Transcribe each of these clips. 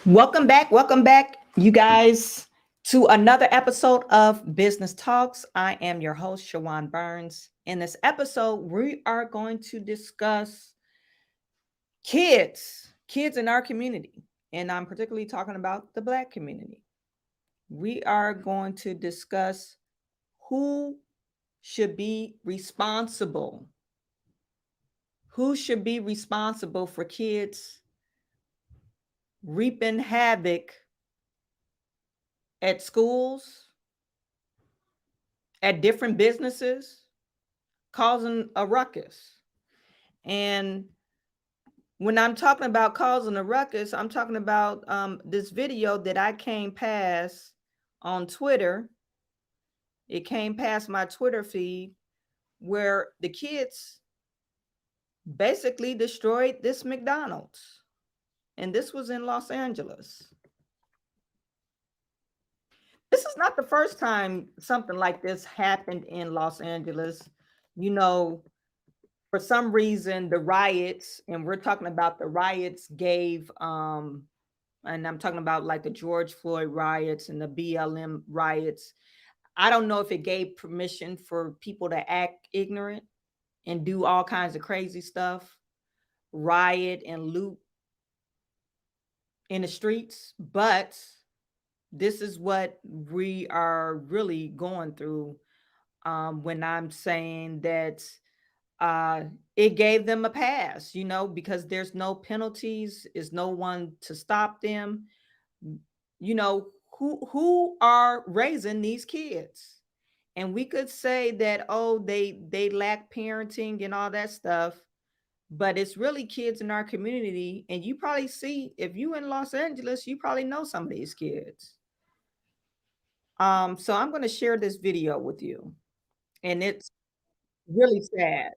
Welcome back, you guys, to another episode of Business Talks. I am your host, Shawan Burns. In this episode, we are going to discuss kids in our community, and I'm particularly talking about the Black community. We are going to discuss who should be responsible, who should be responsible for kids reaping havoc at schools, at different businesses, causing a ruckus. And when I'm talking about causing a ruckus, I'm talking about this video that I came past on Twitter. It came past my Twitter feed where the kids basically destroyed this McDonald's. And this was in Los Angeles. This is not the first time something like this happened in Los Angeles. You know, for some reason, the riots, and we're talking about the riots gave, and I'm talking about like the George Floyd riots and the BLM riots. I don't know if it gave permission for people to act ignorant and do all kinds of crazy stuff, riot and loot in the streets, but this is what we are really going through when I'm saying that it gave them a pass, because there's no penalties, is no one to stop them. You know, who are raising these kids? And we could say that, oh, they lack parenting and all that stuff, but it's really kids in our community. And you probably see, if you in Los Angeles, you probably know some of these kids. So I'm going to share this video with you, and it's really sad.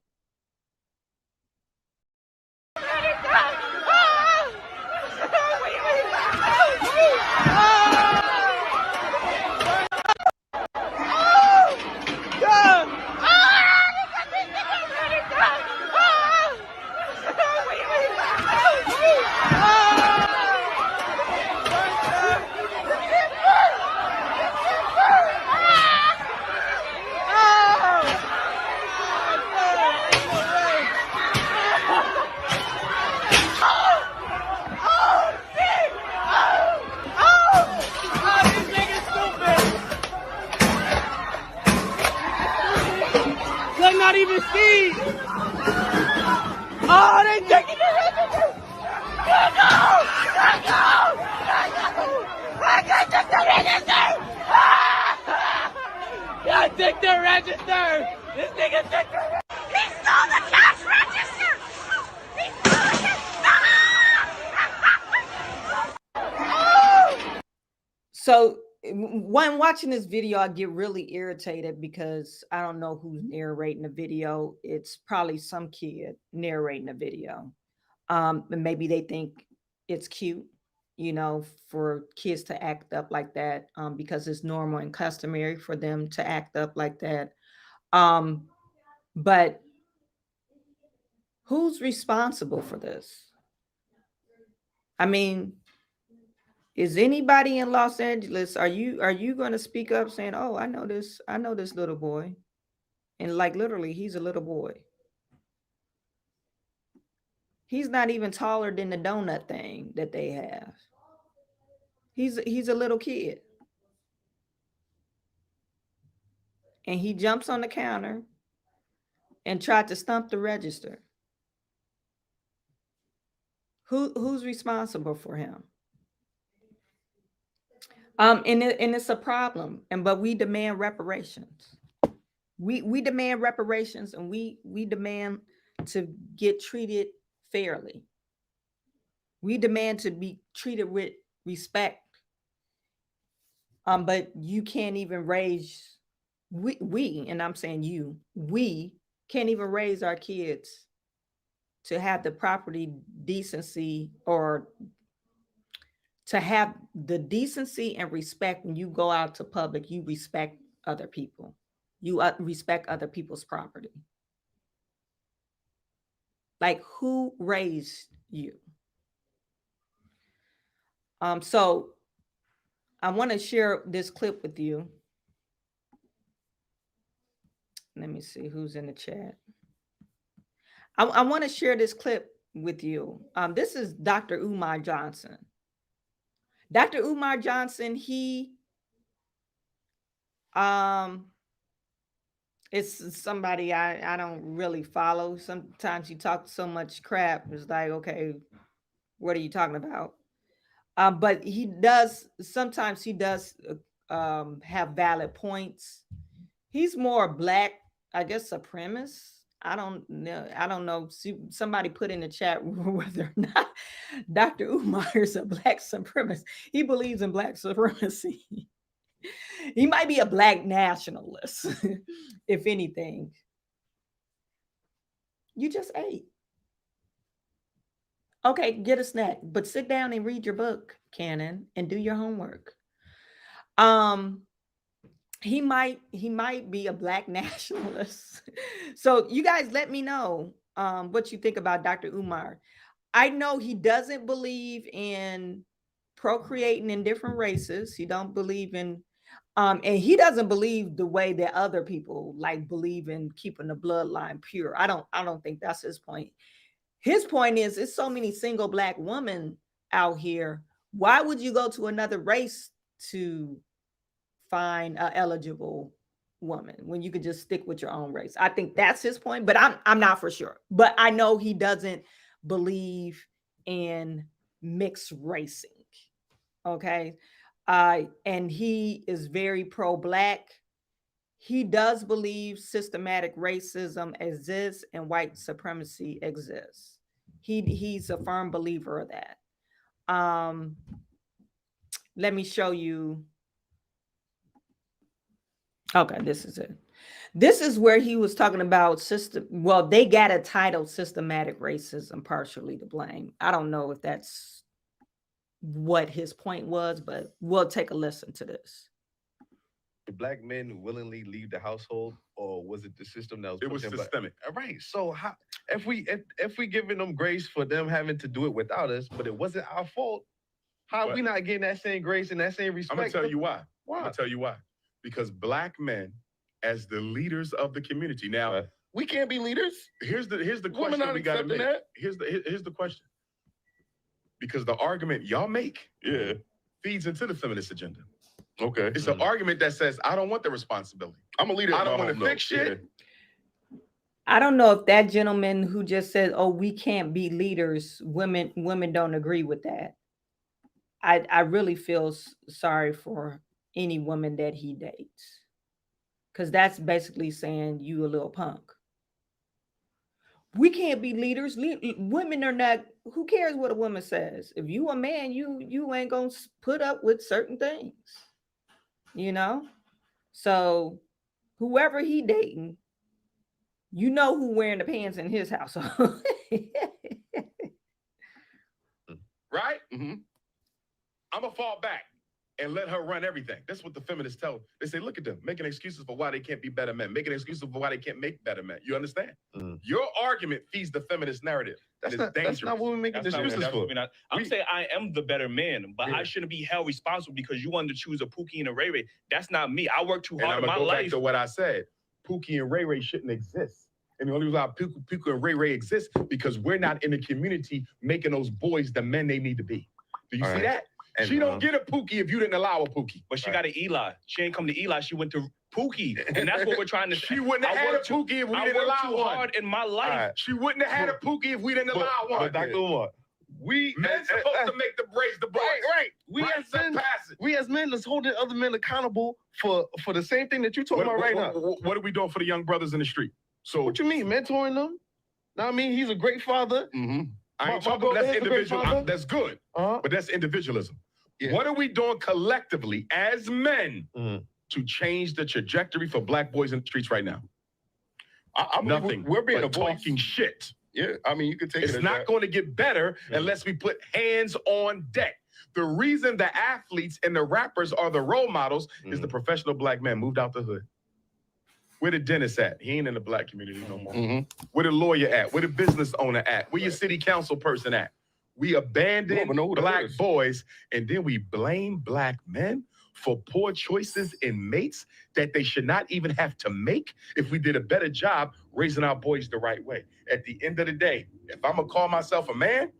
Not even see. Oh, they taking the register. Let go. Let go. Let go. I got the register. I took the register. This nigga took the register. He stole the cash register. He stole the cash. So when watching this video, I get really irritated because I don't know who's narrating the video. It's probably some kid narrating the video. And maybe they think it's cute, for kids to act up like that, because it's normal and customary for them to act up like that. But who's responsible for this? I mean, is anybody in Los Angeles, are you going to speak up saying, "Oh, I know this little boy." And like literally he's a little boy. He's not even taller than the donut thing that they have. He's a little kid. And he jumps on the counter and tried to stump the register. Who's responsible for him? And it's a problem. But we demand reparations. We demand reparations, and we demand to get treated fairly. We demand to be treated with respect. But you can't even raise, we, and I'm saying we can't even raise our kids to have the property decency, or to have the decency and respect. When you go out to public, you respect other people. You respect other people's property. Like, who raised you? So I want to share this clip with you. Let me see who's in the chat. I want to share this clip with you. This is Dr. Umar Johnson. Dr. Umar Johnson, he it's somebody I don't really follow. Sometimes he talks so much crap. It's like, okay, what are you talking about? But he does sometimes he does have valid points. He's more black, I guess, supremacist. I don't know. I don't know. Somebody put in the chat whether or not Dr. Umar is a black supremacist. He believes in black supremacy. He might be a black nationalist, if anything. You just ate. Okay, get a snack, but sit down and read your book, Cannon, and do your homework. He might be a black nationalist. So you guys let me know what you think about Dr. Umar. I know he doesn't believe in procreating in different races. He don't believe in and he doesn't believe the way that other people like believe in keeping the bloodline pure. I don't think that's his point. His point is it's so many single black women out here. Why would you go to another race to find an eligible woman when you could just stick with your own race? I think that's his point, but I'm not for sure. But I know he doesn't believe in mixed racing. Okay. And he is very pro-black. He does believe systematic racism exists and white supremacy exists. He's a firm believer of that. Let me show you. Okay, this is it. This is where he was talking about system. Well, they got a title systematic racism partially to blame. I don't know if that's what his point was, but we'll take a listen to this. Black men willingly leave the household, or was it the system that was? It was systemic. Right. So how, if we giving them grace for them having to do it without us, but it wasn't our fault, how are we not getting that same grace and that same respect? I'm gonna tell you why. Why? I'm gonna tell you why. Because black men, as the leaders of the community, now we can't be leaders. Here's the question we got to make. That? Here's the question. Because the argument y'all make, feeds into the feminist agenda. Okay. It's an argument that says, I don't want the responsibility. I'm a leader. I don't want to fix shit. I don't know if that gentleman who just said, "Oh, we can't be leaders," women don't agree with that. I really feel sorry for any woman that he dates, because that's basically saying you a little punk. We can't be leaders. Women are not. Who cares what a woman says? If you a man, you ain't gonna put up with certain things. You know, so whoever he dating, you know who wearing the pants in his household. Right? Mm-hmm. I'm going to fall back and let her run everything. That's what the feminists tell. They say, look at them, making excuses for why they can't be better men, making excuses for why they can't make better men. You understand? Your argument feeds the feminist narrative. That's not what we're making excuses for. I'm saying I am the better man, but I shouldn't be held responsible because you wanted to choose a Pookie and a Ray Ray. That's not me. I work too hard in my life. Back to what I said. Pookie and Ray Ray shouldn't exist. And the only reason why Pookie and Ray Ray exist because we're not in the community making those boys the men they need to be. Do you see that? And she don't get a Pookie if you didn't allow a Pookie. But she got an Eli. She ain't come to Eli. She went to Pookie. And that's what we're trying to say. She wouldn't have had a Pookie if we didn't allow one. I worked too hard in my life. She wouldn't have had a Pookie if we didn't allow one. But Dr. Umar, men supposed to make the raise the boys. Right. We as men is holding other men accountable for the same thing that you're talking about right now. What are we doing for the young brothers in the street? So what you mean, mentoring them? Now, I mean, he's a great father. I ain't talking about that's individual. That's good. But that's individualism. Yeah. What are we doing collectively as men to change the trajectory for black boys in the streets right now? Nothing. We're being talking shit. Yeah, I mean, you could take it's not going to get better unless we put hands on deck. The reason the athletes and the rappers are the role models is the professional black man moved out the hood. Where the dentist at? He ain't in the black community no more. Where the lawyer at? Where the business owner at? Where your city council person at? We abandon know who that black is. boys, and then we blame black men for poor choices in mates that they should not even have to make if we did a better job raising our boys the right way. At the end of the day, if I'm gonna call myself a man,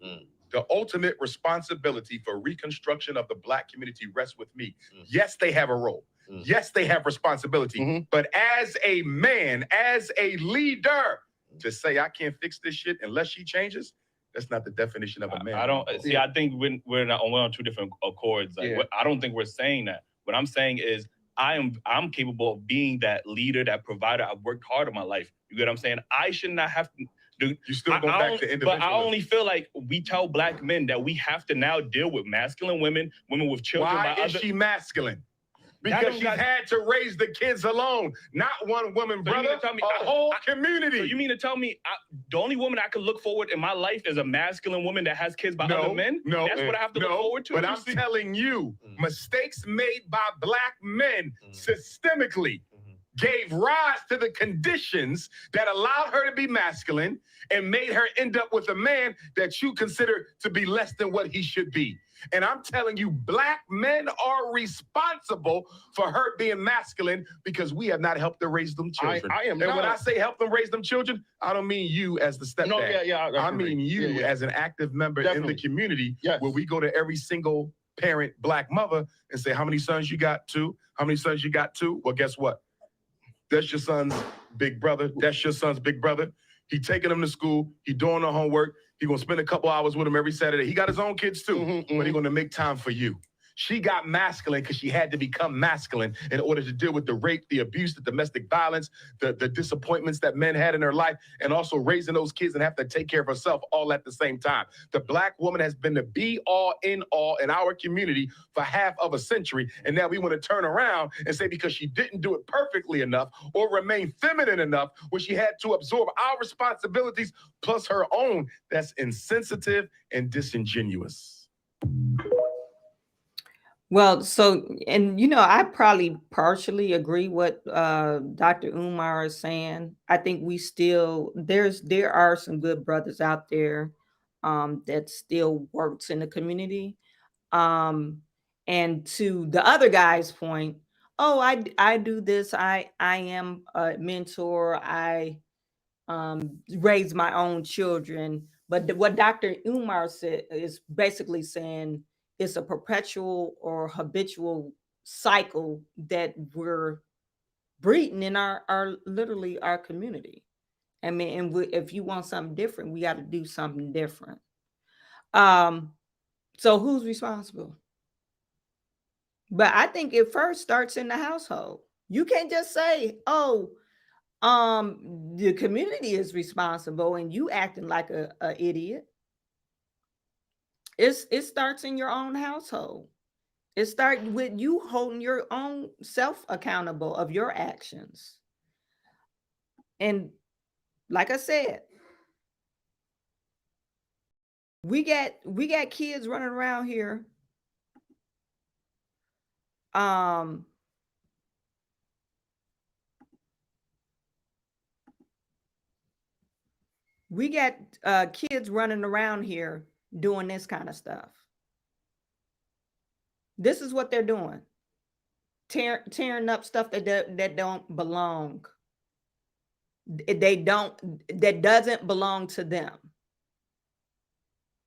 the ultimate responsibility for reconstruction of the black community rests with me. Yes, they have a role. Yes, they have responsibility. But as a man, as a leader, to say I can't fix this shit unless she changes, that's not the definition of a man. I don't see. I think we're on two different accords. Like, I don't think we're saying that. What I'm saying is I'm capable of being that leader, that provider. I've worked hard in my life. You get what I'm saying? I should not have to do. You still go back to individualism. But I only feel like we tell black men that we have to now deal with masculine women, women with children. Why is she masculine? Because she's had to raise the kids alone, not one woman, brother, a whole community. So you mean to tell me the only woman I could look forward in my life is a masculine woman that has kids by other men? No, that's what I have to look forward to. But I'm telling you, mistakes made by black men systemically gave rise to the conditions that allowed her to be masculine and made her end up with a man that you consider to be less than what he should be. And I'm telling you, black men are responsible for her being masculine because we have not helped her raise them children. And when I say help them raise them children, I don't mean you as the stepdad. No, I mean you as an active member in the community where we go to every single parent black mother and say, how many sons you got? 2? How many sons you got? 2? Well, guess what? That's your son's big brother. That's your son's big brother. He taking them to school. He doing the homework. He gonna spend a couple hours with them every Saturday. He got his own kids too, but he gonna make time for you. She got masculine because she had to become masculine in order to deal with the rape, the abuse, the domestic violence, the disappointments that men had in her life, and also raising those kids and have to take care of herself all at the same time. The black woman has been the be-all, end-all in our community for half of a century, and now we want to turn around and say because she didn't do it perfectly enough or remain feminine enough when she had to absorb our responsibilities plus her own, that's insensitive and disingenuous. Well, so, and I probably partially agree what Dr. Umar is saying. I think we still, there are some good brothers out there that still works in the community. And to the other guy's point, oh, I do this. I am a mentor. I raise my own children. But what Dr. Umar said is basically saying, it's a perpetual or habitual cycle that we're breeding in our literally our community. I mean, and if you want something different, we got to do something different. So who's responsible? But I think it first starts in the household. You can't just say, oh, the community is responsible and you acting like a idiot. It starts in your own household. It starts with you holding your own self accountable of your actions. And like I said, we got kids running around here. We got kids running around here doing this kind of stuff. This is what they're doing. Tearing up stuff that don't belong. That doesn't belong to them.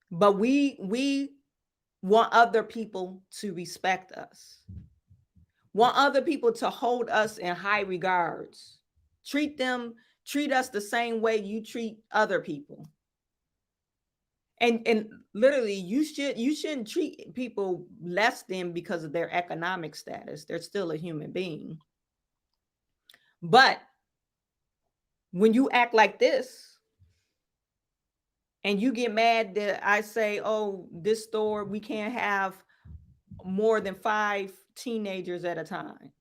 But we want other people to respect us. Want other people to hold us in high regards. Treat us the same way you treat other people. And literally, you shouldn't treat people less than because of their economic status. They're still a human being. But when you act like this, and you get mad that I say, oh, this store, we can't have more than 5 teenagers at a time.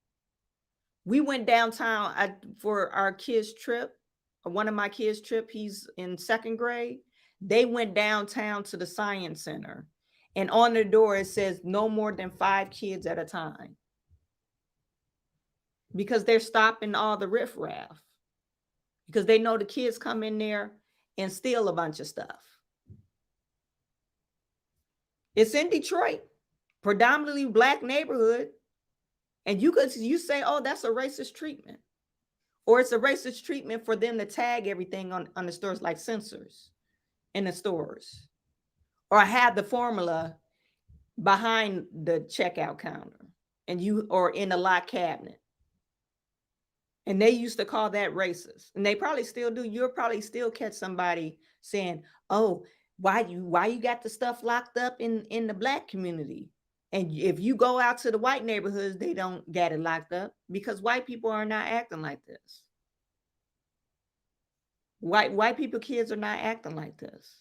We went downtown for our kids' trip. One of my kids' trip, he's in 2nd grade. They went downtown to the science center, and on the door it says no more than 5 kids at a time, because they're stopping all the riffraff, because they know the kids come in there and steal a bunch of stuff. It's in Detroit, predominantly Black neighborhood. And you say, oh, that's a racist treatment. Or it's a racist treatment for them to tag everything on the stores like sensors in the stores. Or have the formula behind the checkout counter or in the lock cabinet. And they used to call that racist. And they probably still do. You'll probably still catch somebody saying, oh, why you got the stuff locked up in the Black community? And if you go out to the white neighborhoods, they don't get it locked up because white people are not acting like this. White people kids are not acting like this.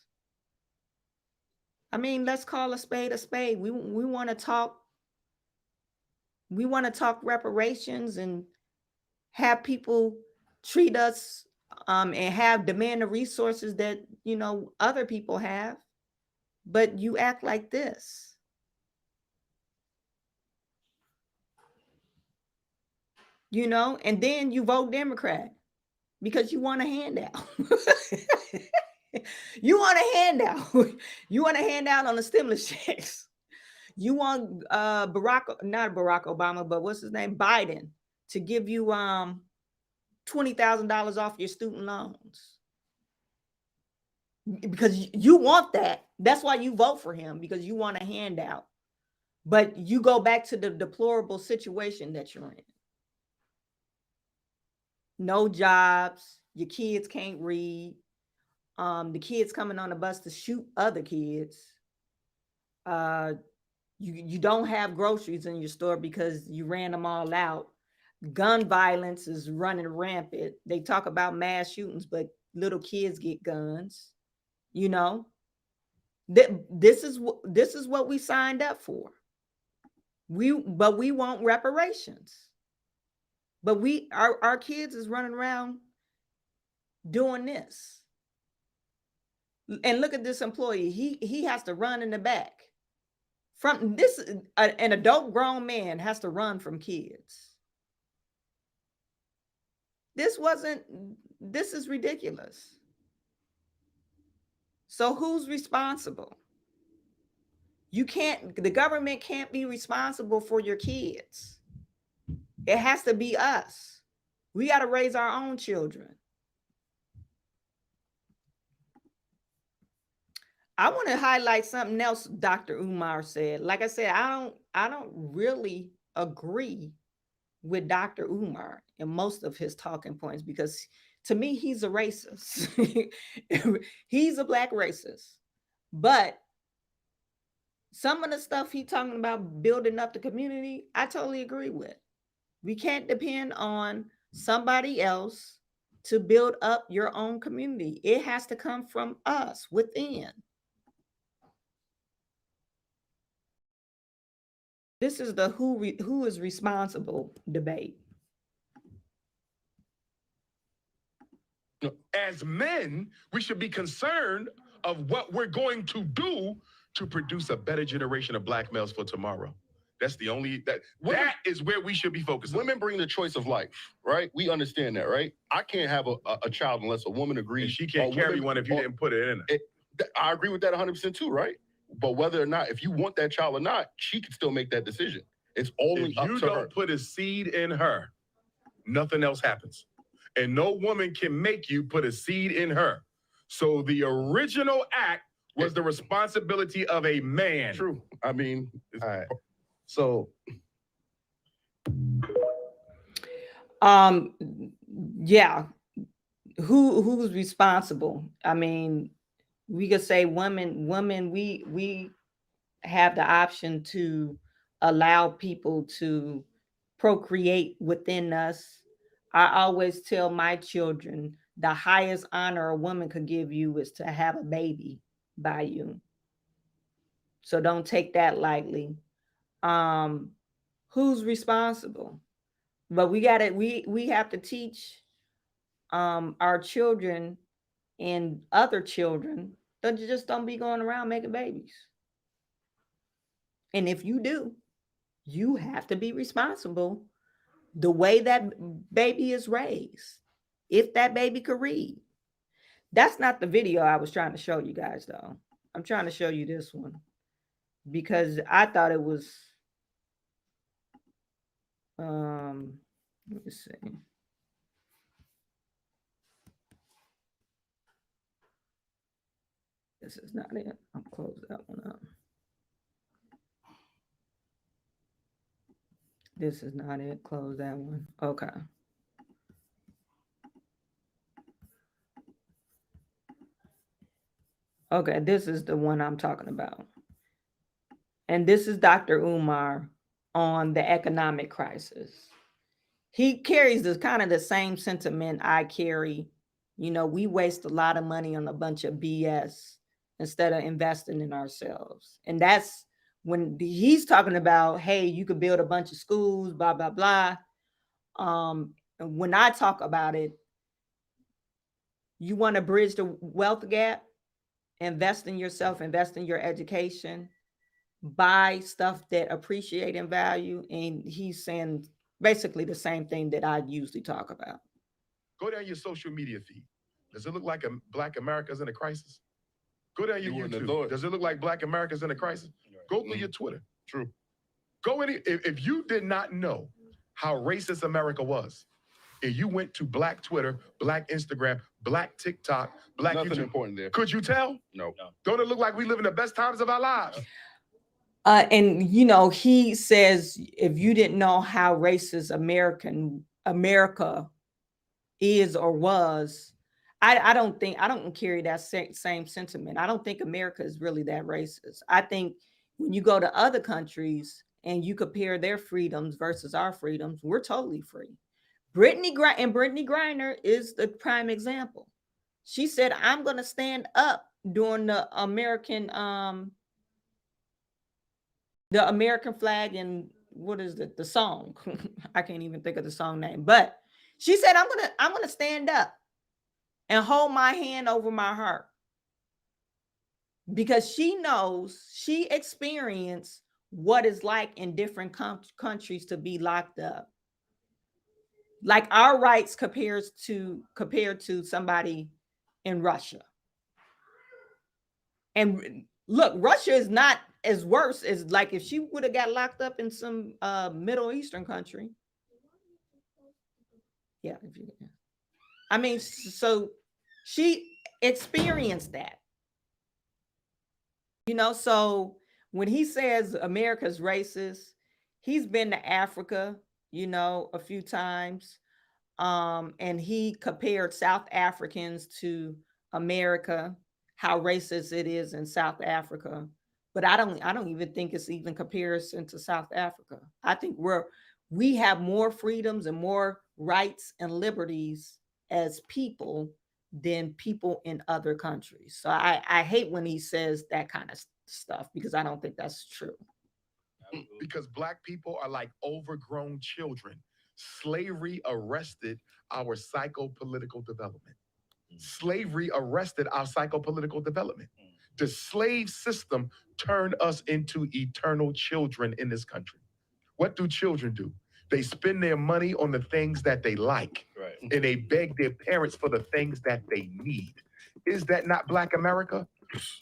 I mean, let's call a spade a spade. We want to talk. We want to talk reparations and have people treat us and have demand the resources that, other people have. But you act like this. And then you vote Democrat because you want a handout. You want a handout. You want a handout on the stimulus checks. You want not Barack Obama, but what's his name? Biden to give you $20,000 off your student loans. Because you want that. That's why you vote for him, because you want a handout. But you go back to the deplorable situation that you're in. No jobs, your kids can't read. The kids coming on the bus to shoot other kids. You don't have groceries in your store because you ran them all out. Gun violence is running rampant. They talk about mass shootings, but little kids get guns. This is what we signed up for. We want reparations. But our kids is running around doing this. And look at this employee. He has to run in the back. From this, an adult grown man has to run from kids. This is ridiculous. So who's responsible? The government can't be responsible for your kids. It has to be us. We got to raise our own children. I want to highlight something else Dr. Umar said. Like I said, I don't really agree with Dr. Umar in most of his talking points, because to me, he's a racist. He's a Black racist. But some of the stuff he's talking about building up the community, I totally agree with. We can't depend on somebody else to build up your own community. It has to come from us within. This is the who is responsible debate. As men, we should be concerned of what we're going to do to produce a better generation of Black males for tomorrow. That's the only, that is where we should be focusing. Women bring the choice of life, right? We understand that, right? I can't have a child unless a woman agrees. And she can't carry one if you didn't put it in her. I agree with that 100% too, right? But whether or not, if you want that child or not, she can still make that decision. It's only up to her. If you don't put a seed in her, nothing else happens. And no woman can make you put a seed in her. So the original act was the responsibility of a man. True. I mean, all right. So, yeah. Who's responsible? I mean, we could say women, we have the option to allow people to procreate within us. I always tell my children the highest honor a woman could give you is to have a baby by you. So don't take that lightly. Who's responsible? But we have to teach our children and other children that you just don't be going around making babies. And if you do, you have to be responsible the way that baby is raised. If that baby could read. That's not the video I was trying to show you guys, though. I'm trying to show you this one. because I thought it was let me see. This is not it. I'll close that one up. This is not it. Close that one. Okay. Okay, this is the one I'm talking about. And this is Dr. Umar on the economic crisis. He carries this kind of the same sentiment I carry. You know, we waste a lot of money on a bunch of BS instead of investing in ourselves. And that's when he's talking about, hey, you could build a bunch of schools, blah, blah, blah. When I talk about it, you want to bridge the wealth gap, invest in yourself, invest in your education, buy stuff that appreciate in value. And he's saying basically the same thing that I usually talk about. Go down your social media feed. Does it look like Black America's in a crisis? Go down your YouTube. Does it look like Black America's in a crisis? Go through your Twitter. True. Go in. If you did not know how racist America was, and you went to Black Twitter, Black Instagram, Black TikTok, Black Nothing YouTube, important there. could you tell? No. Don't it look like we live in the best times of our lives? And you know, he says if you didn't know how racist America is or was, I don't carry that same sentiment. I don't think America is really that racist. I think when you go to other countries and you compare their freedoms versus our freedoms, we're totally free. Brittany Griner is the prime example. She said, I'm going to stand up during the American flag, and what is the song? I can't even think of the song name, but she said, I'm gonna stand up and hold my hand over my heart, because she knows, she experienced what it's like in different countries to be locked up. Like our rights compared to somebody in Russia. And look, Russia is not as worse as like if she would have got locked up in some Middle Eastern country. Yeah, I mean, so she experienced that. You know, so when he says America's racist, he's been to Africa, you know, a few times. And he compared South Africans to America, how racist it is in South Africa. But I don't even think it's even comparison to South Africa. I think we have more freedoms and more rights and liberties as people than people in other countries. So I hate when he says that kind of stuff, because I don't think that's true. Because Black people are like overgrown children. Slavery arrested our psychopolitical development. Slavery arrested our psychopolitical development. The slave system turned us into eternal children in this country. What do children do? They spend their money on the things that they like, Right. and they beg their parents for the things that they need. Is that not Black America?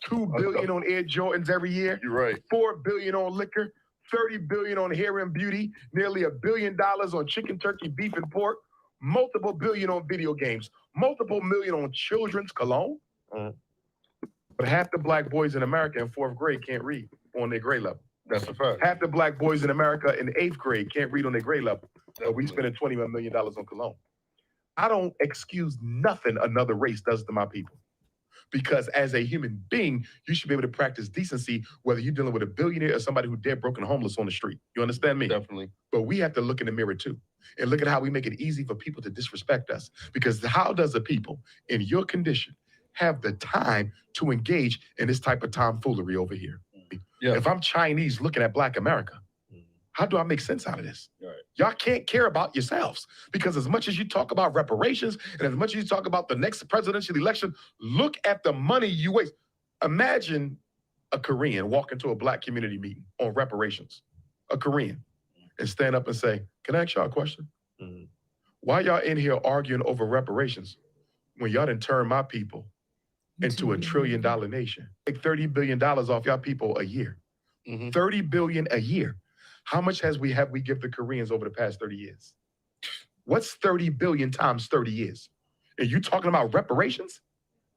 $2 billion on Air Jordans every year. You're right. $4 billion on liquor, $30 billion on hair and beauty, nearly $1 billion on chicken, turkey, beef, and pork, multiple billion on video games, multiple million on children's cologne. But half the Black boys in America in 4th grade can't read on their grade level. That's a fact. Half the Black boys in America in 8th grade can't read on their grade level. But we spending $21 million on cologne. I don't excuse nothing another race does to my people. Because as a human being, you should be able to practice decency, whether you're dealing with a billionaire or somebody who's dead, broken, homeless on the street. You understand me? Definitely. But we have to look in the mirror too, and look at how we make it easy for people to disrespect us. Because how does a people in your condition have the time to engage in this type of tomfoolery over here? Yeah. If I'm Chinese looking at Black America, how do I make sense out of this? Right. Y'all can't care about yourselves, because as much as you talk about reparations and as much as you talk about the next presidential election, look at the money you waste. Imagine a Korean walk into a Black community meeting on reparations, a Korean, and stand up and say, can I ask y'all a question? Why y'all in here arguing over reparations when y'all done turned my people into $1 trillion nation? Take $30 billion off y'all people a year. 30 billion a year. How much have we give the Koreans over the past 30 years? What's 30 billion times 30 years? And you talking about reparations?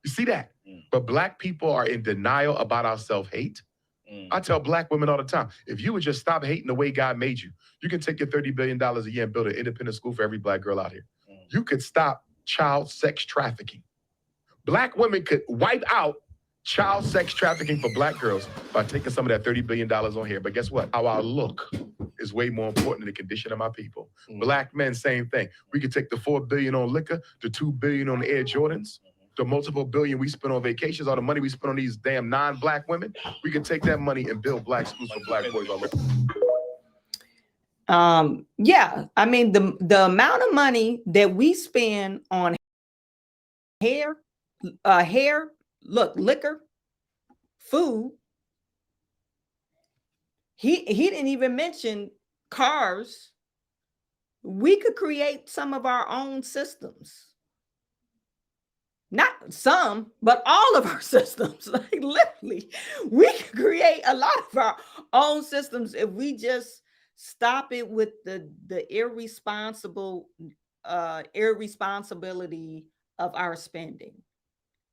You see that? But Black people are in denial about our self-hate. I tell Black women all the time, if you would just stop hating the way God made you, you can take your $30 billion a year and build an independent school for every Black girl out here. You could stop child sex trafficking. Black women could wipe out child sex trafficking for Black girls by taking some of that $30 billion on here. But guess what? How I look is way more important than the condition of my people. Black men, same thing. We could take the $4 billion on liquor, the $2 billion on Air Jordans, the multiple billion we spend on vacations, all the money we spend on these damn non-Black women. We could take that money and build Black schools for Black boys already. Yeah, I mean, the amount of money that we spend on hair, liquor, food. He didn't even mention cars. We could create some of our own systems. Not some, but all of our systems. Like literally, we could create a lot of our own systems if we just stop it with the irresponsibility of our spending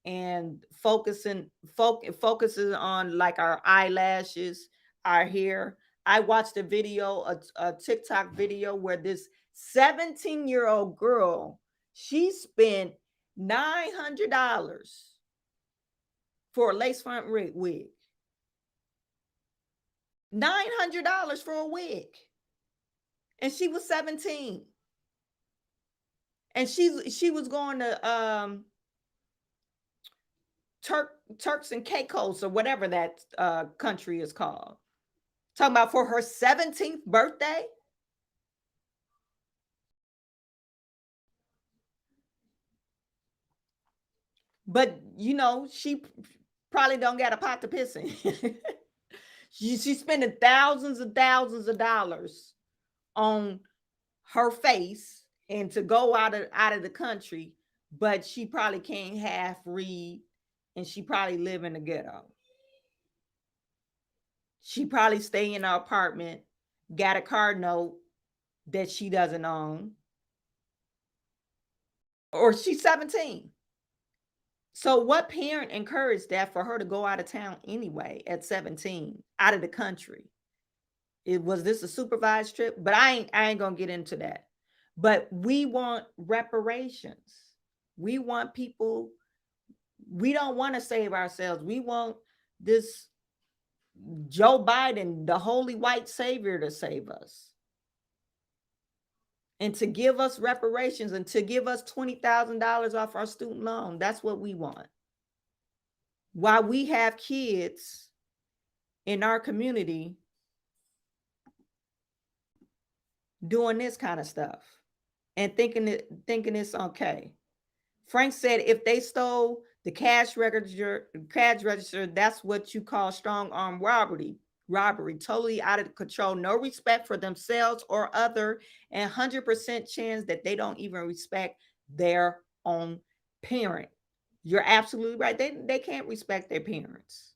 and focuses on like our eyelashes, our hair. I watched a video, a TikTok video where this 17-year-old girl, she spent $900 for a lace front wig. $900 for a wig. And she was 17. And she was going to Turks and Caicos or whatever that country is called. Talking about for her 17th birthday. But you know, she probably don't got a pot to piss in. She's spending thousands of dollars on her face and to go out of the country, but she probably can't half read and she probably live in the ghetto. She probably stay in her apartment, got a car note that she doesn't own, or she's 17. So what parent encouraged that for her to go out of town anyway at 17, out of the country? Was this a supervised trip? But I ain't gonna get into that. But we want reparations. We want people, we don't want to save ourselves. We want this Joe Biden, the holy white savior, to save us. And to give us reparations and to give us $20,000 off our student loan. That's what we want. While we have kids in our community doing this kind of stuff and thinking it's okay. Frank said if they stole the cash register, that's what you call strong arm robbery, totally out of control, no respect for themselves or other, and 100% chance that they don't even respect their own parent. You're absolutely right. They can't respect their parents.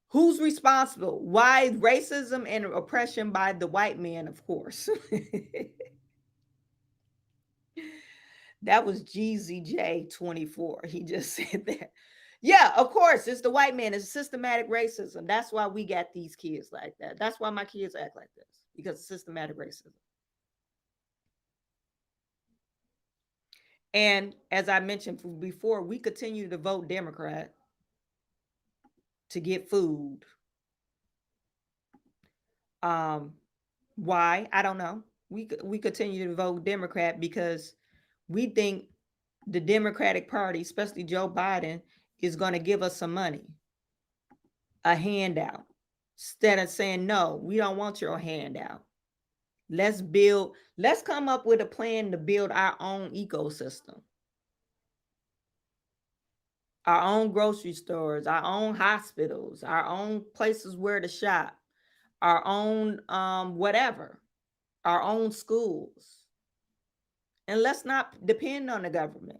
Who's responsible? Why? Racism and oppression by the white man, of course. That was GZJ24. He just said that. Yeah, of course, it's the white man. It's systematic racism. That's why we got these kids like that. That's why my kids act like this, because of systematic racism. And as I mentioned before, we continue to vote Democrat to get food. Why? I don't know. We continue to vote Democrat because we think the Democratic Party, especially Joe Biden, is going to give us some money, a handout, instead of saying, no, we don't want your handout. Let's come up with a plan to build our own ecosystem, our own grocery stores, our own hospitals, our own places where to shop, our own whatever, our own schools. And let's not depend on the government.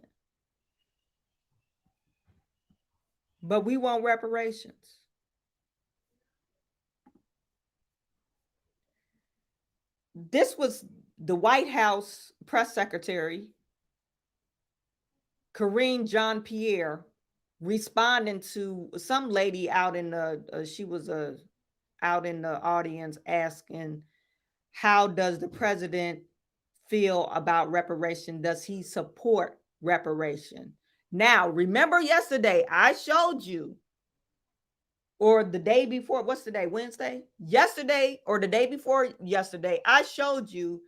But we want reparations. this was the White House press secretary, Karine Jean-Pierre, responding to some lady out in the, she was out in the audience asking, how does the president feel about reparation? Does he support reparation? Now, remember yesterday, I showed you, or the day before, what's the day, Wednesday? Yesterday or the day before yesterday, I showed you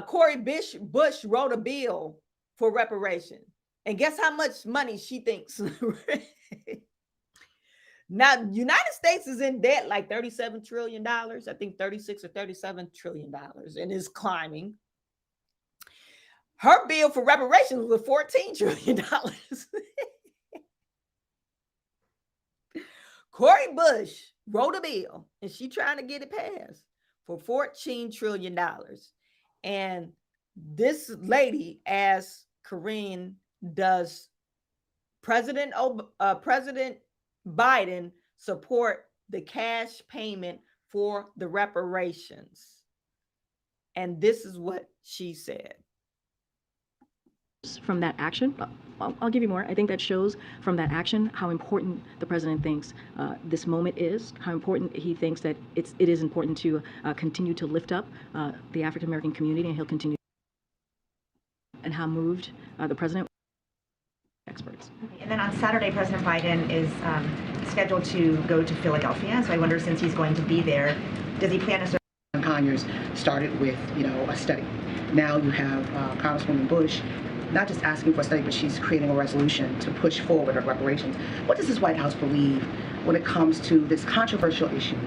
Cori Bush wrote a bill for reparation. And guess how much money she thinks? Now, United States is in debt like $37 trillion. I think 36 or $37 trillion, and is climbing. Her bill for reparations was $14 trillion. Cori Bush wrote a bill, and she trying to get it passed for $14 trillion. And this lady asked Karine, does President Biden support the cash payment for the reparations? And this is what she said. From that action, I'll give you more. I think that shows from that action how important the president thinks this moment is, how important he thinks that it is important to continue to lift up the African American community, and he'll continue, and how moved the president. Experts. And then on Saturday, President Biden is scheduled to go to Philadelphia. So I wonder, since he's going to be there, does he plan to? Conyers started with, a study. Now you have Congresswoman Bush not just asking for a study, but she's creating a resolution to push forward on reparations. What does this White House believe when it comes to this controversial issue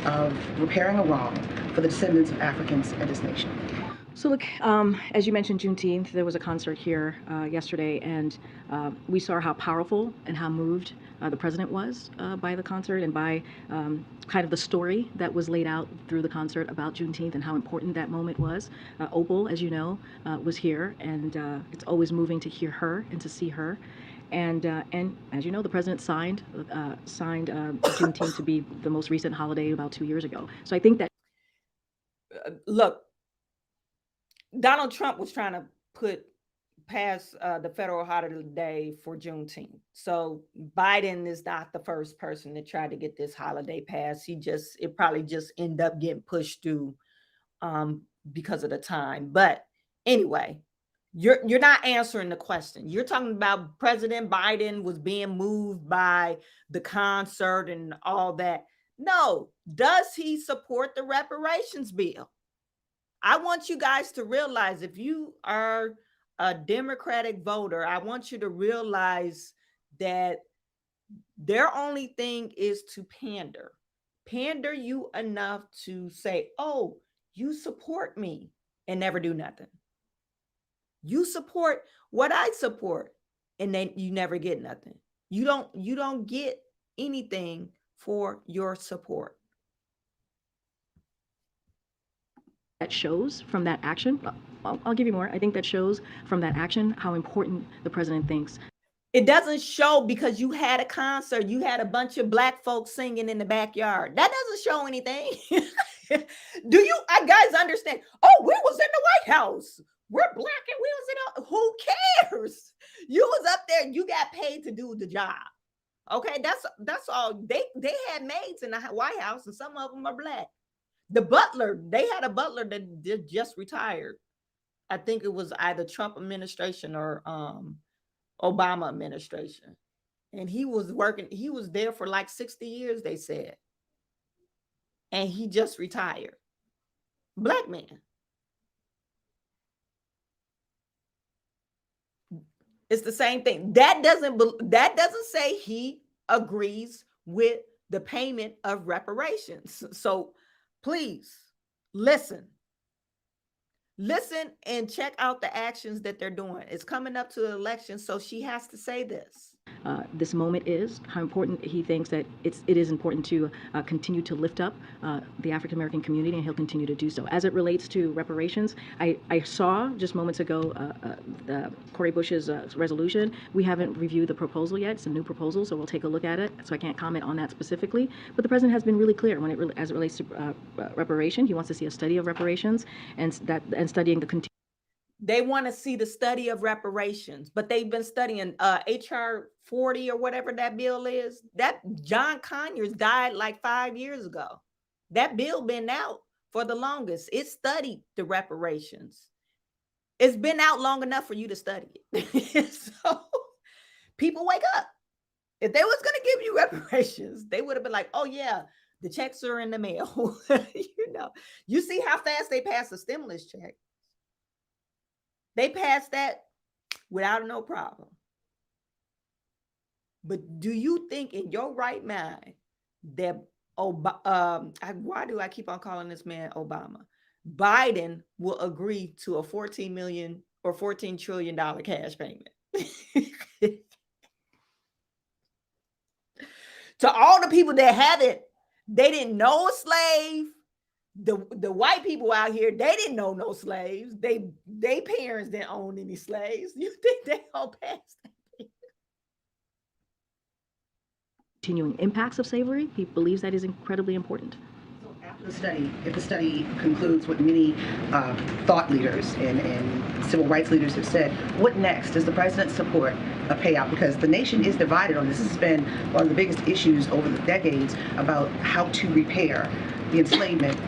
of repairing a wrong for the descendants of Africans in this nation? So look, as you mentioned, Juneteenth, there was a concert here yesterday, and we saw how powerful and how moved the president was by the concert, and by kind of the story that was laid out through the concert about Juneteenth and how important that moment was. Opal, as you know, was here, and it's always moving to hear her and to see her. And as you know, the president signed Juneteenth to be the most recent holiday about 2 years ago. So I think that look, Donald Trump was trying to pass the federal holiday for Juneteenth. So Biden is not the first person to try to get this holiday passed. It probably just ended up getting pushed through because of the time. But anyway, you're not answering the question. You're talking about President Biden was being moved by the concert and all that. No, does he support the reparations bill? I want you guys to realize, if you are a Democratic voter, I want you to realize that their only thing is to pander you enough to say, oh, you support me, and never do nothing. You support what I support, and then you never get nothing. You don't get anything for your support. that shows from that action, I'll give you more. I think that shows from that action how important the president thinks. It doesn't show because you had a concert. You had a bunch of black folks singing in the backyard. That doesn't show anything. Do you guys understand? Oh, we was in the White House. We're black and we was in who cares? You was up there. You got paid to do the job. Okay, that's all. They had maids in the White House, and some of them are black. The butler, they had a butler that just retired. I think it was either Trump administration or Obama administration. And he was working, he was there for like 60 years, they said. And he just retired. Black man. It's the same thing. That doesn't say he agrees with the payment of reparations. So please listen and check out the actions that they're doing. It's coming up to the election, so she has to say this. this moment is, how important he thinks that it is important to continue to lift up the African American community, and he'll continue to do so. As it relates to reparations, I saw just moments ago Cori Bush's resolution. We haven't reviewed the proposal yet. It's a new proposal, so we'll take a look at it. So I can't comment on that specifically. But the president has been really clear as it relates to reparation. He wants to see a study of reparations and studying the continued. They want to see the study of reparations, but they've been studying HR 40 or whatever that bill is. That John Conyers died like 5 years ago. That bill been out for the longest. It studied the reparations. It's been out long enough for you to study it. So people wake up. If they was going to give you reparations, they would have been like, oh yeah, the checks are in the mail. You see how fast they passed the stimulus check. They passed that without no problem. But do you think in your right mind that why do I keep on calling this man Obama? Biden will agree to a $14 million or $14 trillion cash payment? To all the people that haven't, they didn't know a slave. The white people out here, they didn't know no slaves. They parents didn't own any slaves. You think they all passed that? Continuing impacts of slavery, he believes that is incredibly important. So after the study, if the study concludes what many thought leaders and civil rights leaders have said, what next? Does the president support a payout? Because the nation is divided on this. This has been one of the biggest issues over the decades about how to repair the enslavement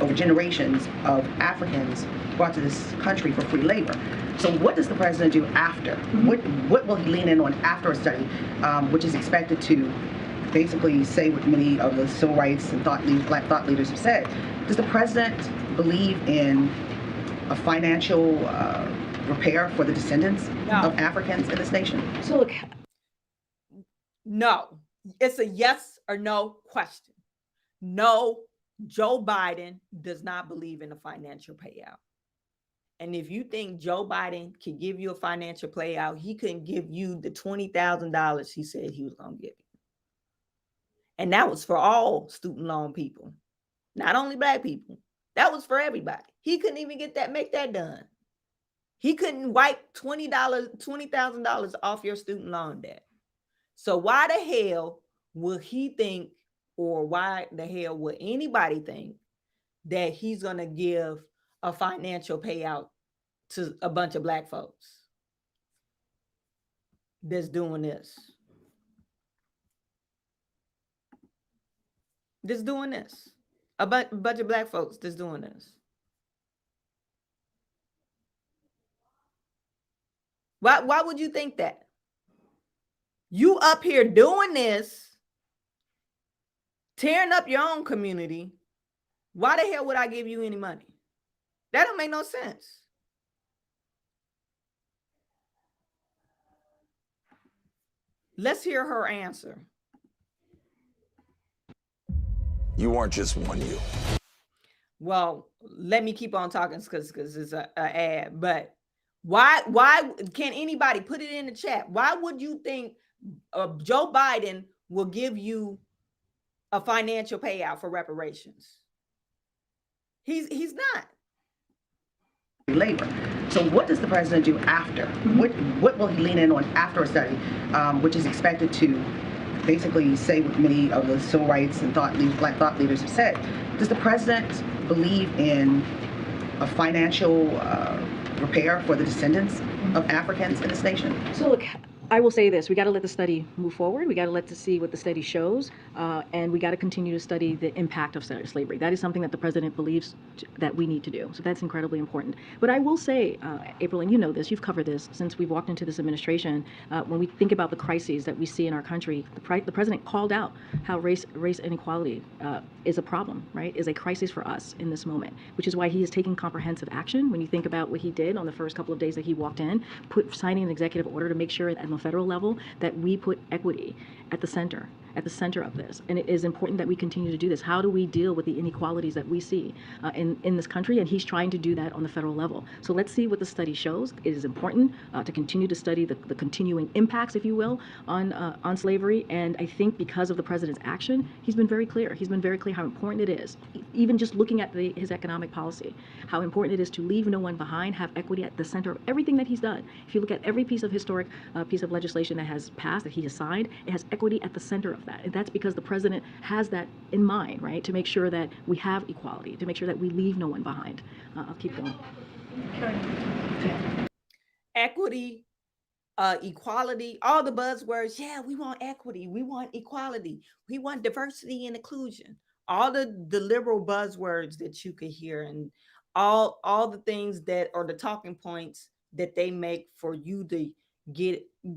over generations of Africans brought to this country for free labor. So what does the president do after? What will he lean in on after a study, which is expected to basically say what many of the civil rights and black thought leaders have said? Does the president believe in a financial repair for the descendants of Africans in this nation? So look, no, it's a yes or no question. No, Joe Biden does not believe in a financial payout. And if you think Joe Biden can give you a financial payout, he couldn't give you the $20,000 he said he was going to give you. And that was for all student loan people, not only black people. That was for everybody. He couldn't even make that done. He couldn't wipe $20,000 off your student loan debt. So why the hell will he think, or why the hell would anybody think that he's going to give a financial payout to a bunch of black folks that's doing this? A bunch of black folks that's doing this. Why would you think that? You up here doing this, tearing up your own community. Why the hell would I give you any money? That don't make no sense. Let's hear her answer. You aren't just one you. Well, let me keep on talking because it's an ad. But why can anybody put it in the chat? Why would you think Joe Biden will give you a financial payout for reparations? He's not. Labor. So what does the president do after? What will he lean in on after a study, which is expected to basically say what many of the civil rights and black thought leaders have said? Does the president believe in a financial repair for the descendants of Africans in this nation? So look, I will say this: we got to let the study move forward. We got to see what the study shows, and we got to continue to study the impact of slavery. That is something that the president believes that we need to do. So that's incredibly important. But I will say, April, and you know this, you've covered this since we've walked into this administration. When we think about the crises that we see in our country, the president called out how race inequality is a problem, right? Is a crisis for us in this moment, which is why he is taking comprehensive action. When you think about what he did on the first couple of days that he walked in, signing an executive order to make sure that on the federal level that we put equity at the center at the center of this. And it is important that we continue to do this. How do we deal with the inequalities that we see in this country? And he's trying to do that on the federal level. So let's see what the study shows. It is important to continue to study the continuing impacts, if you will, on slavery. And I think because of the president's action, he's been very clear. He's been very clear how important it is, even just looking at his economic policy, how important it is to leave no one behind, have equity at the center of everything that he's done. If you look at every piece of historic piece of legislation that has passed, that he has signed, it has equity at the center of that. And that's because the president has that in mind, right? To make sure that we have equality, to make sure that we leave no one behind. I'll keep going. Equity, equality, all the buzzwords. Yeah, we want equity. We want equality. We want diversity and inclusion. All the liberal buzzwords that you could hear, and all the things that are the talking points that they make for you to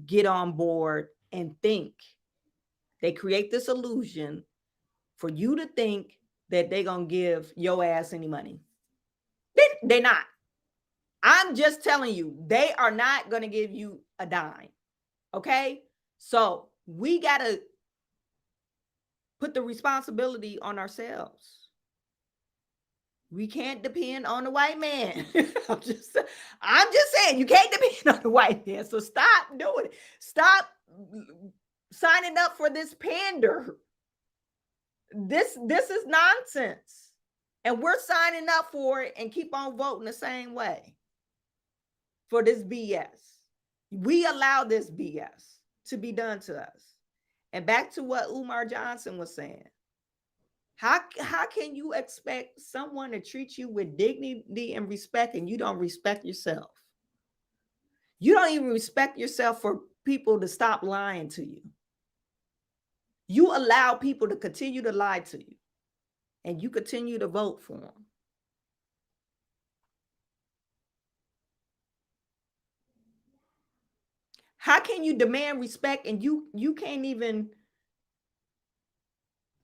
get on board and think. They create this illusion for you to think that they're gonna give your ass any money. They're not. I'm just telling you, they are not gonna give you a dime. Okay, so we gotta put the responsibility on ourselves. We can't depend on the white man. I'm just saying, you can't depend on the white man. So stop doing it. Stop signing up for this pander. This is nonsense. And we're signing up for it and keep on voting the same way for this BS. We allow this BS to be done to us. And back to what Umar Johnson was saying. How can you expect someone to treat you with dignity and respect and you don't respect yourself? You don't even respect yourself for people to stop lying to you. You allow people to continue to lie to you and you continue to vote for them. How can you demand respect and you can't even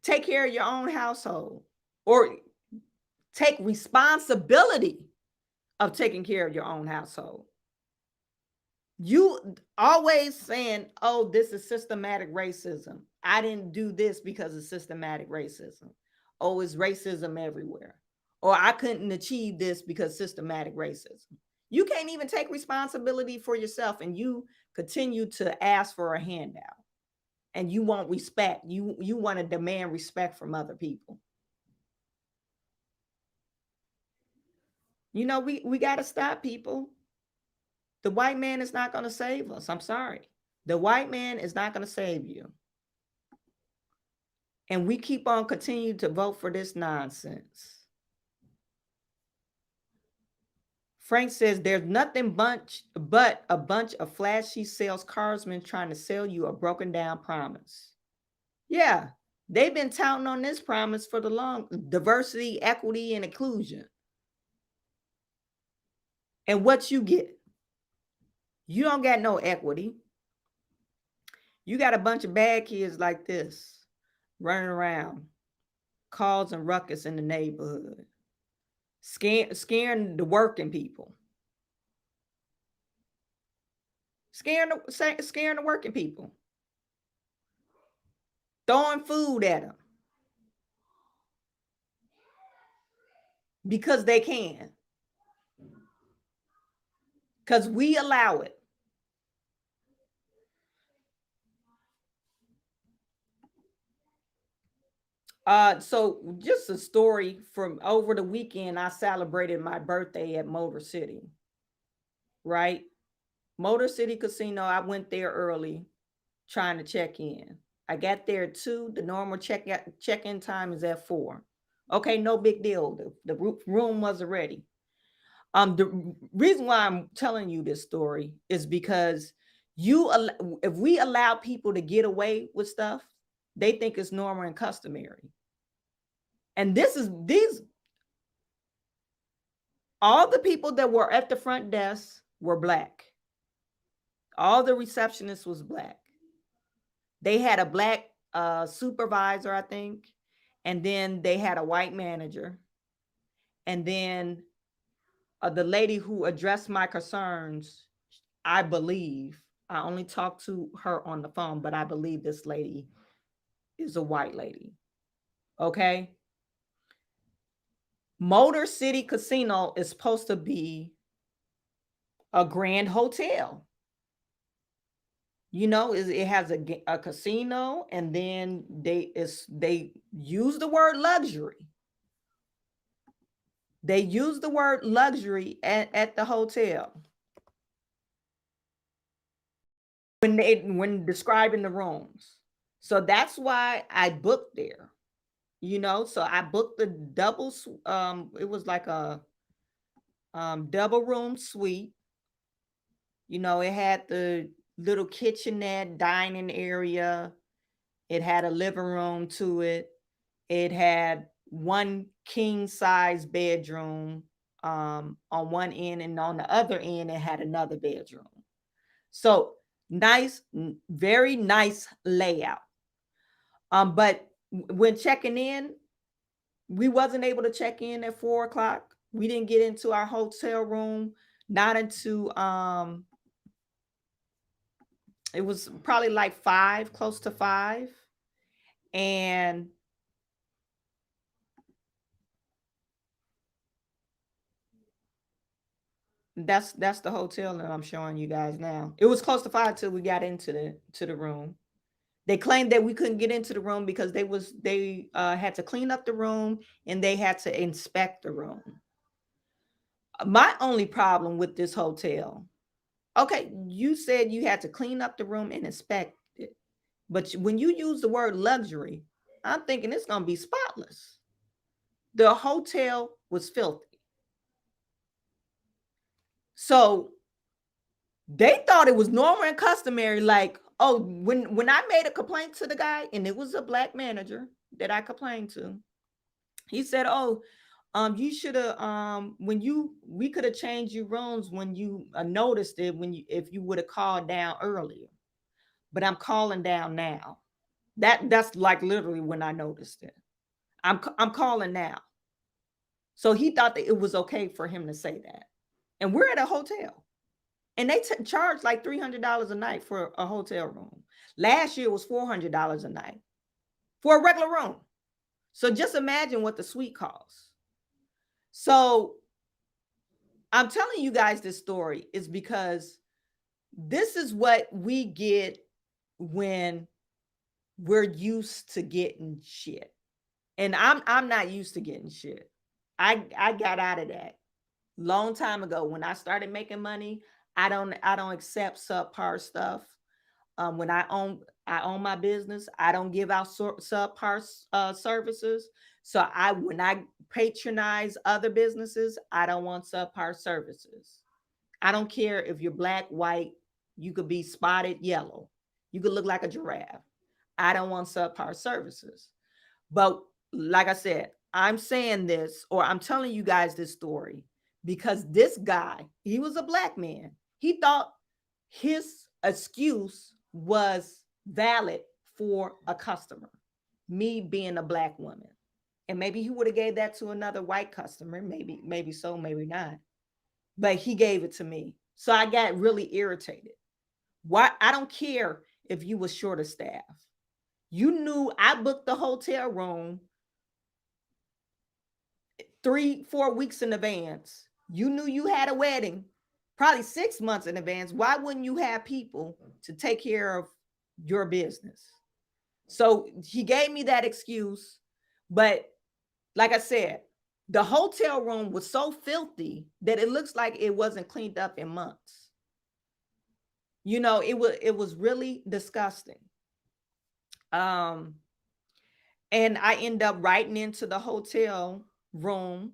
take care of your own household or take responsibility of taking care of your own household? You always saying, oh, this is systematic racism. I didn't do this because of systematic racism. Oh, it's racism everywhere. Or I couldn't achieve this because systematic racism. You can't even take responsibility for yourself and you continue to ask for a handout. And you want respect. You want to demand respect from other people. You know, we got to stop, people. The white man is not going to save us. I'm sorry. The white man is not going to save you. And we keep on continuing to vote for this nonsense. Frank says there's nothing but a bunch of flashy sales carsmen trying to sell you a broken down promise. Yeah, they've been touting on this promise for the long diversity, equity, and inclusion. And what you get? You don't got no equity. You got a bunch of bad kids like this running around, causing ruckus in the neighborhood. Scaring the working people. Scaring the working people. Throwing food at them. Because they can. Because we allow it. So just a story from over the weekend, I celebrated my birthday at Motor City, right? Motor City Casino, I went there early trying to check in. I got there at 2. The normal check-in time is at 4. Okay, no big deal. The room wasn't ready. The reason why I'm telling you this story is because if we allow people to get away with stuff, they think it's normal and customary. And all the people that were at the front desk were Black. All the receptionists was Black. They had a Black supervisor, I think. And then they had a white manager. And then the lady who addressed my concerns, I believe, I only talked to her on the phone, but I believe this lady is a white lady. Okay. Motor City Casino is supposed to be a grand hotel. You know, it has a casino, and then they use the word luxury. They use the word luxury at the hotel when describing the rooms. So that's why I booked there. You know, so I booked the it was like a double room suite. You know, it had the little kitchenette, dining area. It had a living room to it. It had one king size bedroom on one end, and on the other end, it had another bedroom. So nice, very nice layout. But when checking in, we wasn't able to check in at 4 o'clock. We didn't get into our hotel room not until it was probably like 5, close to 5. And that's the hotel that I'm showing you guys now. It was close to 5 till we got into the room. They claimed that we couldn't get into the room because they had to clean up the room and they had to inspect the room. My only problem with this hotel, okay, you said you had to clean up the room and inspect it, but when you use the word luxury, I'm thinking it's gonna be spotless. The hotel was filthy. So they thought it was normal and customary. Like, oh, when I made a complaint to the guy, and it was a black manager that I complained to, he said, "Oh, you should have we could have changed your rooms when you noticed it if you would have called down earlier, but I'm calling down now." That's like literally when I noticed it. I'm calling now. So he thought that it was okay for him to say that, and we're at a hotel. And they charge like $300 a night for a hotel room. Last year was $400 a night for a regular room. So just imagine what the suite costs. So I'm telling you guys this story is because this is what we get when we're used to getting shit. And I'm not used to getting shit. I got out of that long time ago. When I started making money, I don't accept subpar stuff. When I own my business, I don't give out subpar services. So when I patronize other businesses, I don't want subpar services. I don't care if you're black, white, you could be spotted yellow, you could look like a giraffe. I don't want subpar services. But like I said, I'm saying this, or I'm telling you guys this story because this guy, he was a black man. He thought his excuse was valid for a customer, me being a black woman. And maybe he would have gave that to another white customer, maybe so, maybe not. But he gave it to me. So I got really irritated. Why? I don't care if you was short of staff. You knew I booked the hotel room 3-4 weeks in advance. You knew you had a wedding probably 6 months in advance. Why wouldn't you have people to take care of your business? So he gave me that excuse. But like I said, the hotel room was so filthy that it looks like it wasn't cleaned up in months. You know, it was really disgusting. And I end up writing into the hotel room.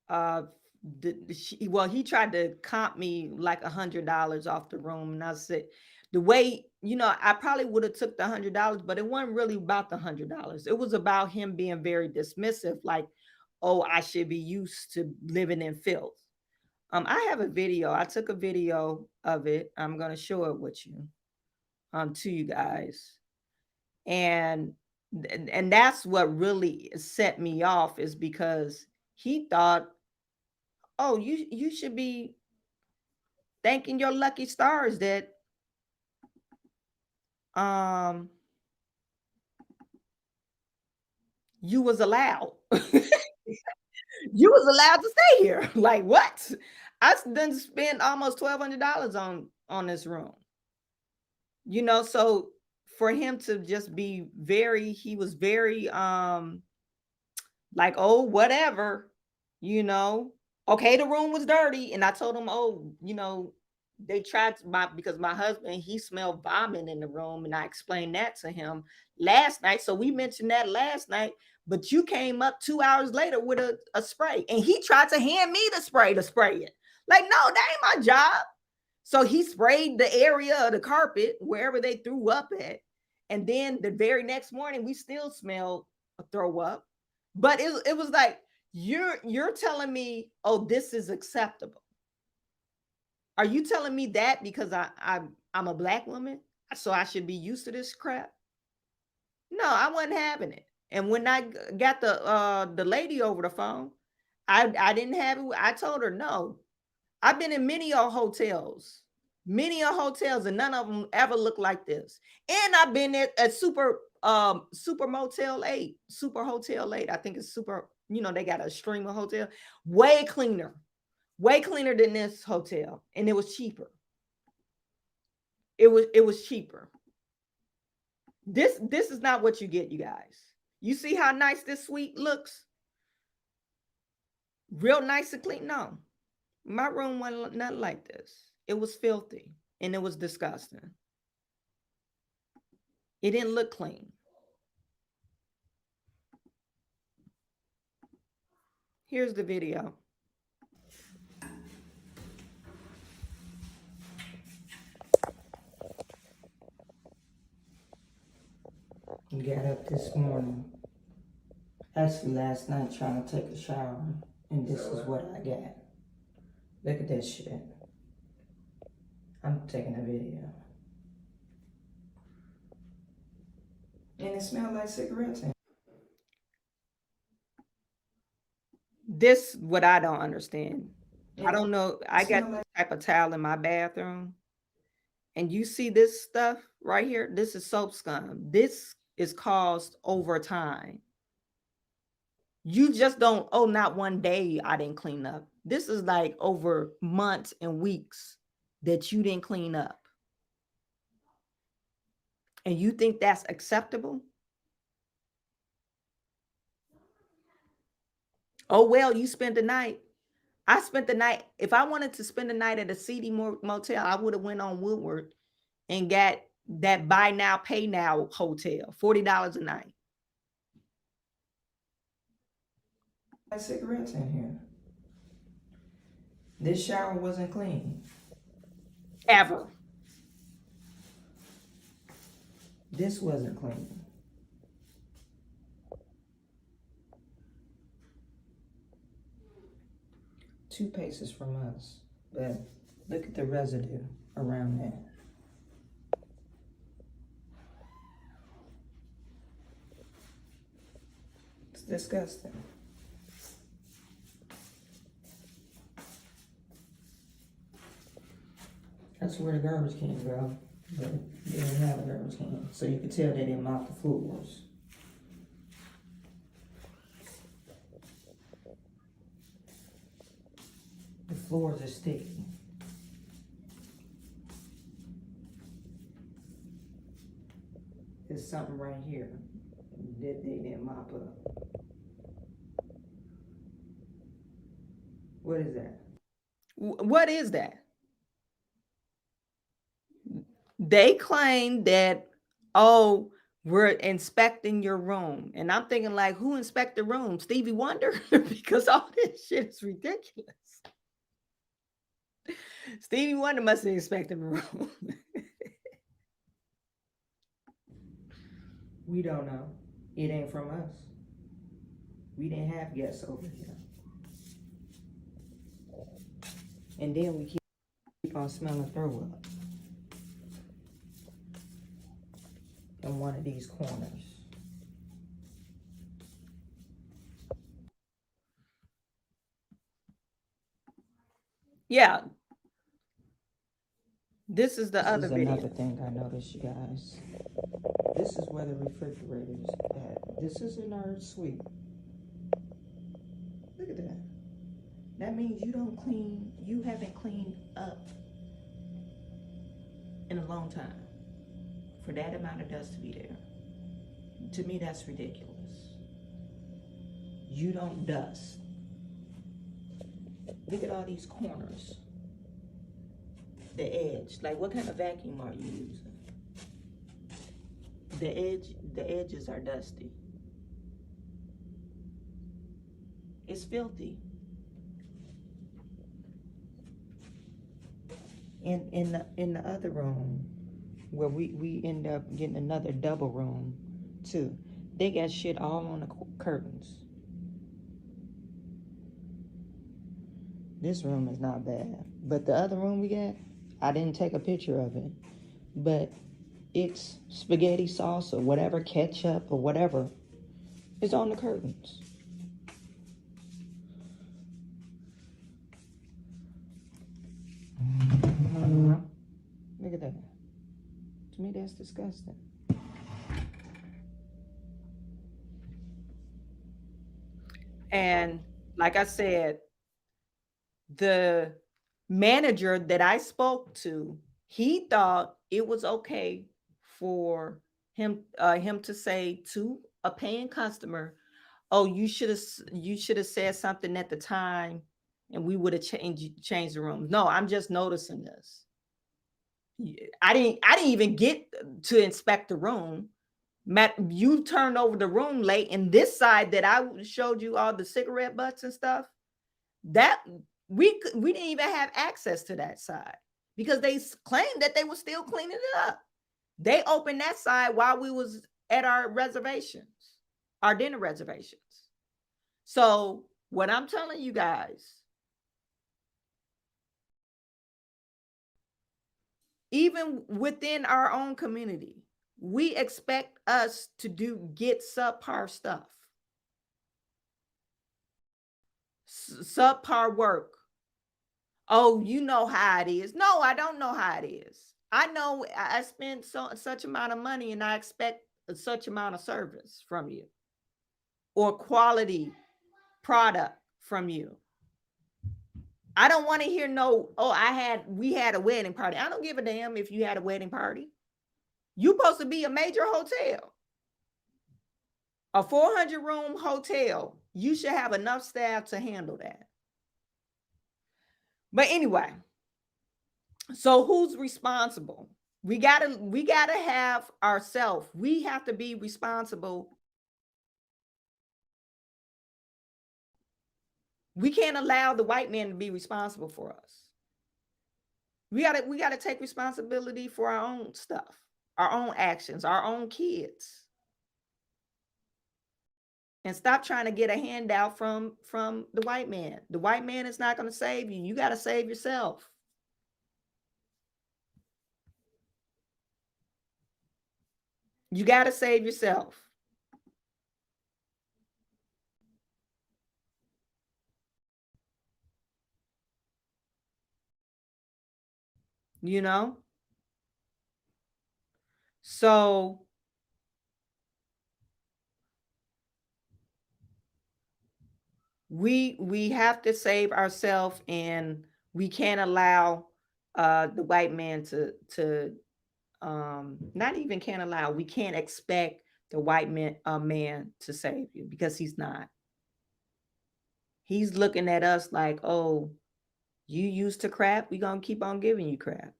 He tried to comp me like $100 off the room, and I said, the way, I probably would have took the $100, but it wasn't really about the $100. It was about him being very dismissive, like, oh, I should be used to living in filth. I have a video. I took a video of it. I'm gonna show it with you, to you guys, and that's what really set me off, is because he thought, oh, you should be thanking your lucky stars that you was allowed. You was allowed to stay here. Like what? I done spent almost $1,200 on this room. You know, so for him to just be he was very like, oh, whatever, you know. Okay, the room was dirty, and I told him, oh, you know, they tried because my husband, he smelled vomit in the room, and I explained that to him last night. So we mentioned that last night, but you came up 2 hours later with a spray, and he tried to hand me the spray to spray it. Like, no, that ain't my job. So he sprayed the area of the carpet wherever they threw up at, and then the very next morning we still smelled a throw up. But it was like, you're telling me, oh, this is acceptable. Are you telling me that because I'm a Black woman, so I should be used to this crap? No, I wasn't having it. And when I got the lady over the phone, I didn't have it. I told her, no, I've been in many hotels, and none of them ever look like this. And I've been at Super Motel 8, Super Hotel 8. I think it's super, you know, they got a stream of hotel, way cleaner than this hotel, and it was cheaper. It was cheaper. This is not what you get, you guys. You see how nice this suite looks? Real nice and clean. No, my room wasn't nothing like this. It was filthy and it was disgusting. It didn't look clean. Here's the video. Got up this morning, actually last night, trying to take a shower, and this is what I got. Look at this shit. I'm taking a video. And it smells like cigarettes. This what I don't understand. I don't know. I got this type of towel in my bathroom. And you see this stuff right here? This is soap scum. This is caused over time. You just don't, oh, not one day I didn't clean up. This is like over months and weeks that you didn't clean up. And you think that's acceptable? Oh, well, you spent the night. I spent the night. If I wanted to spend the night at a seedy motel, I would have went on Woodward and got that buy now, pay now hotel, $40 a night. Cigarettes in here. This shower wasn't clean. Ever. This wasn't clean. Two paces from us, but look at the residue around that. It's disgusting. That's where the garbage can go, but they didn't have a garbage can, so you could tell they didn't mop the floors. The floors are sticky. There's something right here that they didn't mop up. What is that? What is that? They claim that, oh, we're inspecting your room. And I'm thinking, like, who inspect the room? Stevie Wonder? Because all this shit is ridiculous. Stevie Wonder must have inspected the room. We don't know. It ain't from us. We didn't have guests over here. And then we keep on smelling throw up in one of these corners. Yeah. This is the other video. Another thing I noticed, you guys. This is where the refrigerator is at. This isn't our suite. Look at that. That means you haven't cleaned up in a long time for that amount of dust to be there. To me, that's ridiculous. You don't dust. Look at all these corners. The edge. Like, what kind of vacuum are you using? The edges are dusty. It's filthy. In the other room, where we end up getting another double room too, they got shit all on the curtains. This room is not bad, but the other room we got, I didn't take a picture of it, but it's spaghetti sauce or whatever, ketchup or whatever is on the curtains. Look at that. To me, that's disgusting. And like I said, the manager that I spoke to, he thought it was okay for him to say to a paying customer, "Oh, you should have said something at the time, and we would have changed the room." No, I'm just noticing this. I didn't even get to inspect the room. Matt, you turned over the room late, and this side that I showed you all the cigarette butts and stuff, that we didn't even have access to that side because they claimed that they were still cleaning it up. They opened that side while we was at our reservations, our dinner reservations. So what I'm telling you guys, even within our own community, we expect us to get subpar stuff, subpar work. Oh, you know how it is. No, I don't know how it is. I know I spent such amount of money and I expect such amount of service from you or quality product from you. I don't want to hear no, oh, we had a wedding party. I don't give a damn if you had a wedding party. You're supposed to be a major hotel, a 400-room hotel. You should have enough staff to handle that. But anyway, so who's responsible? We gotta have ourselves. We have to be responsible. We can't allow the white man to be responsible for us. We gotta take responsibility for our own stuff, our own actions, our own kids. And stop trying to get a handout from the white man. The white man is not going to save you. You got to save yourself. You got to save yourself. You know? So we have to save ourselves, and we can't allow the white man to not even can't allow, we can't expect the white man to save you, because he's not. He's looking at us like, oh, you used to crap, we're gonna keep on giving you crap.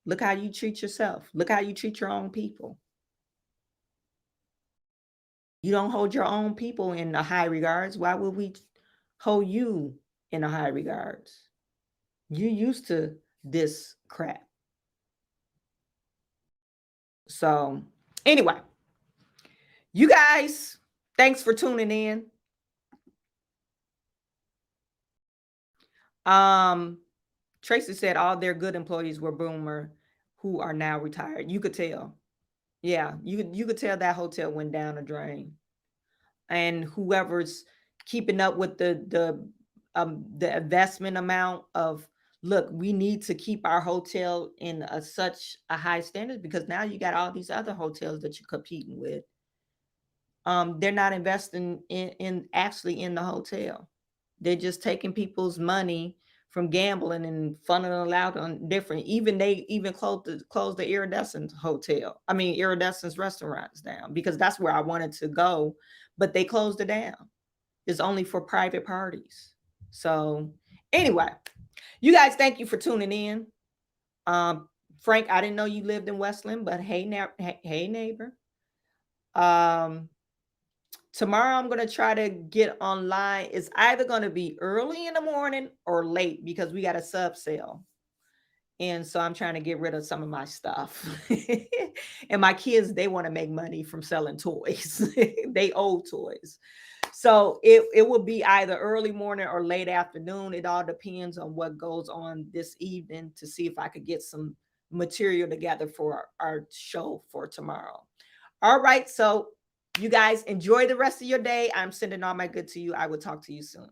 Look how you treat yourself. Look how you treat your own people. You don't hold your own people in the high regards. Why would we hold you in the high regards? You used to this crap. So anyway, you guys, thanks for tuning in. Tracy said all their good employees were boomer who are now retired. You could tell. Yeah, you could tell that hotel went down the drain. And whoever's keeping up with the investment amount of, look, we need to keep our hotel in such a high standard, because now you got all these other hotels that you're competing with. they're not investing in actually in the hotel. They're just taking people's money from gambling and funneling it out on different. They even closed the Iridescent hotel. I mean Iridescent restaurants down, because that's where I wanted to go, but they closed it down. It's only for private parties. So anyway, you guys, thank you for tuning in. Frank, I didn't know you lived in Westland, but hey, neighbor. Tomorrow I'm going to try to get online. It's either going to be early in the morning or late, because we got a sub sale. And so I'm trying to get rid of some of my stuff. And my kids, they want to make money from selling toys. They old toys. So it will be either early morning or late afternoon. It all depends on what goes on this evening, to see if I could get some material together for our show for tomorrow. All right. So you guys enjoy the rest of your day. I'm sending all my good to you. I will talk to you soon.